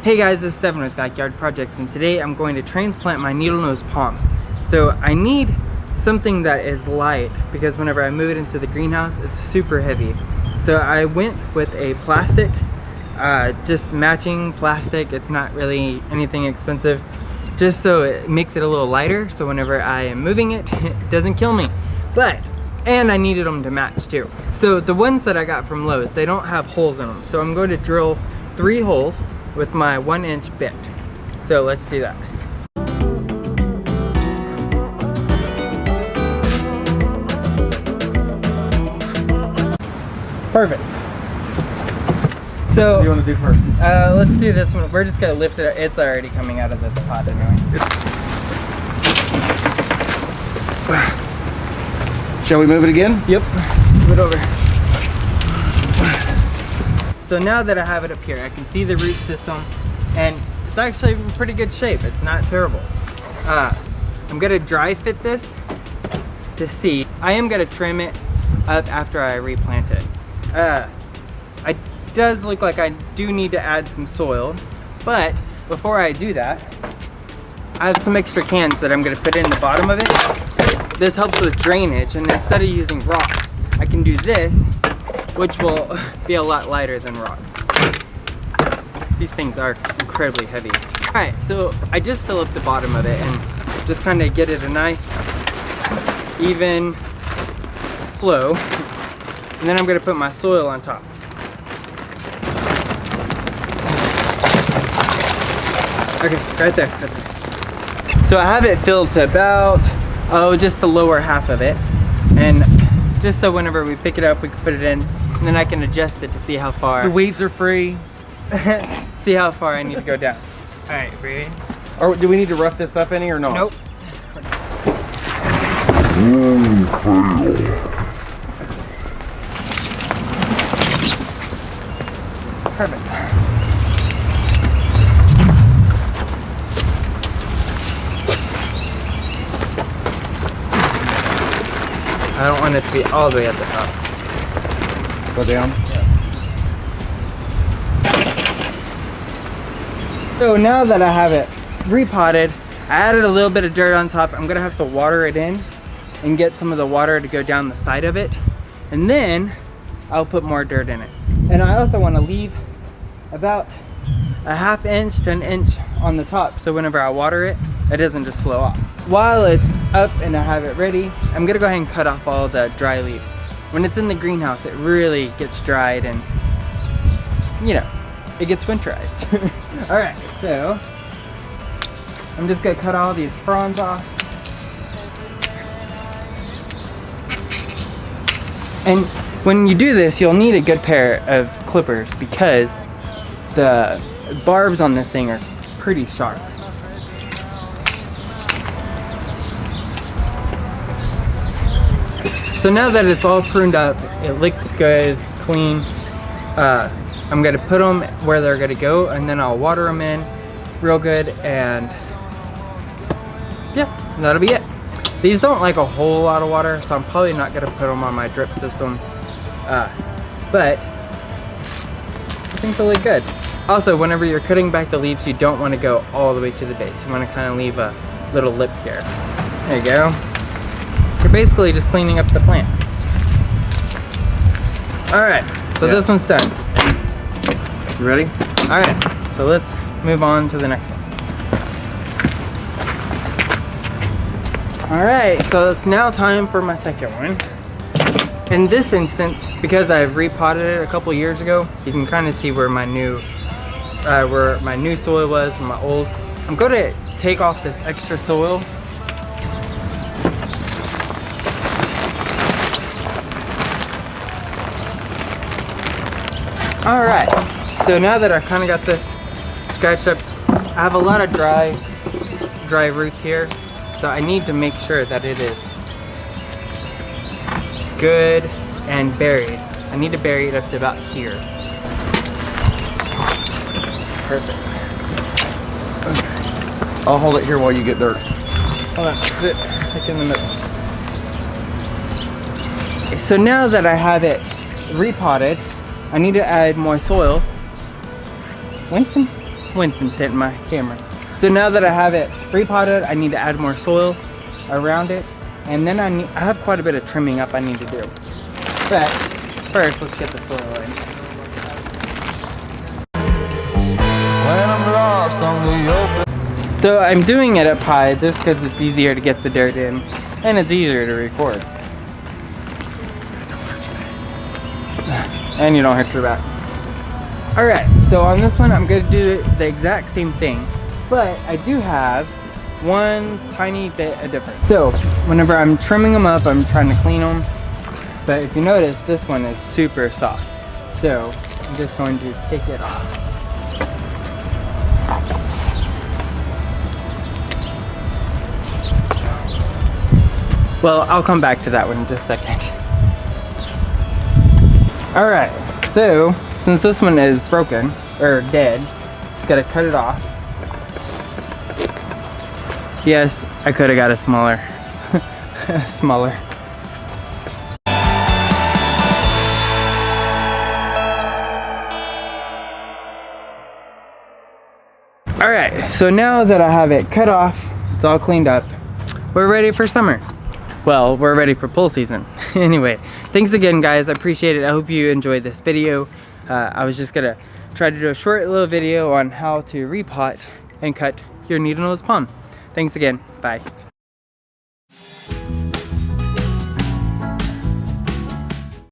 Hey guys, this is Devin with Backyard Projects, and today I'm going to transplant my needle-nose palms. So I need something that is light because whenever I move it into the greenhouse, it's super heavy. So I went with a plastic, just matching plastic. It's not really anything expensive, just so it makes it a little lighter, so whenever I am moving it, it doesn't kill me. And I needed them to match too. So the ones that I got from Lowe's, they don't have holes in them. So I'm going to drill 3 holes with my 1-inch bit. So let's do that. Perfect. So what do you want to do first? Let's do this one. We're just gonna lift it. It's already coming out of the pot anyway. Shall we move it again? Yep. Move it over. So now that I have it up here, I can see the root system, and it's actually in pretty good shape. It's not terrible. I'm gonna dry fit this to see. I am gonna trim it up after I replant it. It does look like I do need to add some soil, but before I do that, I have some extra cans that I'm gonna put in the bottom of it. This helps with drainage, and instead of using rocks, I can do this, which will be a lot lighter than rocks. These things are incredibly heavy. All right, so I just fill up the bottom of it and just kind of get it a nice, even flow. And then I'm gonna put my soil on top. Okay, right there. So I have it filled to about, just the lower half of it. And just so whenever we pick it up, we can put it in, and then I can adjust it to see how far. The weeds are free. See how far I need to go down. All right, ready? Or do we need to rough this up any or not? Nope. Perfect. I don't want it to be all the way at the top. Go down? Yeah. So now that I have it repotted, I added a little bit of dirt on top. I'm gonna have to water it in and get some of the water to go down the side of it. And then I'll put more dirt in it. And I also wanna leave about a 1/2 inch to 1 inch on the top, so whenever I water it, it doesn't just flow off. While it's up and I have it ready, I'm gonna go ahead and cut off all the dry leaves. When it's in the greenhouse, it really gets dried and, you know, it gets winterized. All right, so I'm just gonna cut all these fronds off. And when you do this, you'll need a good pair of clippers because the barbs on this thing are pretty sharp. So now that it's all pruned up, it looks good, it's clean, I'm gonna put them where they're gonna go, and then I'll water them in real good, and yeah, that'll be it. These don't like a whole lot of water, so I'm probably not gonna put them on my drip system, but I think they'll look good. Also, whenever you're cutting back the leaves, you don't want to go all the way to the base. You want to kind of leave a little lip here. There you go. You're basically just cleaning up the plant. All right, so this one's done. You ready? All right, so let's move on to the next one. All right, so it's now time for my second one. In this instance, because I've repotted it a couple years ago, you can kind of see where my new soil was from my old. I'm going to take off this extra soil. All right, so now that I kind of got this scratched up, I have a lot of dry roots here, so I need to make sure that it is good and buried. I need to bury it up to about here. Perfect. Okay. I'll hold it here while you get dirt. Hold on, sit like in the middle. Okay, so now that I have it repotted, I need to add more soil. Winston, Winston's hitting my camera. So now that I have it repotted, I need to add more soil around it. And then I have quite a bit of trimming up I need to do. But first, let's get the soil in. When I'm lost on the open. So I'm doing it up high just because it's easier to get the dirt in and it's easier to record. And you don't hurt your back. Alright, so on this one I'm going to do the exact same thing, but I do have one tiny bit of difference. So whenever I'm trimming them up, I'm trying to clean them, but if you notice, this one is super soft. So I'm just going to take it off. Well, I'll come back to that one in just a second. Alright, so since this one is broken, or dead, just gotta cut it off. Yes, I could have got a smaller. Smaller. Alright, so now that I have it cut off, it's all cleaned up, we're ready for summer. Well, we're ready for pool season. Anyway, thanks again guys, I appreciate it. I hope you enjoyed this video. I was just gonna try to do a short little video on how to repot and cut your needle nose palm. Thanks again, bye.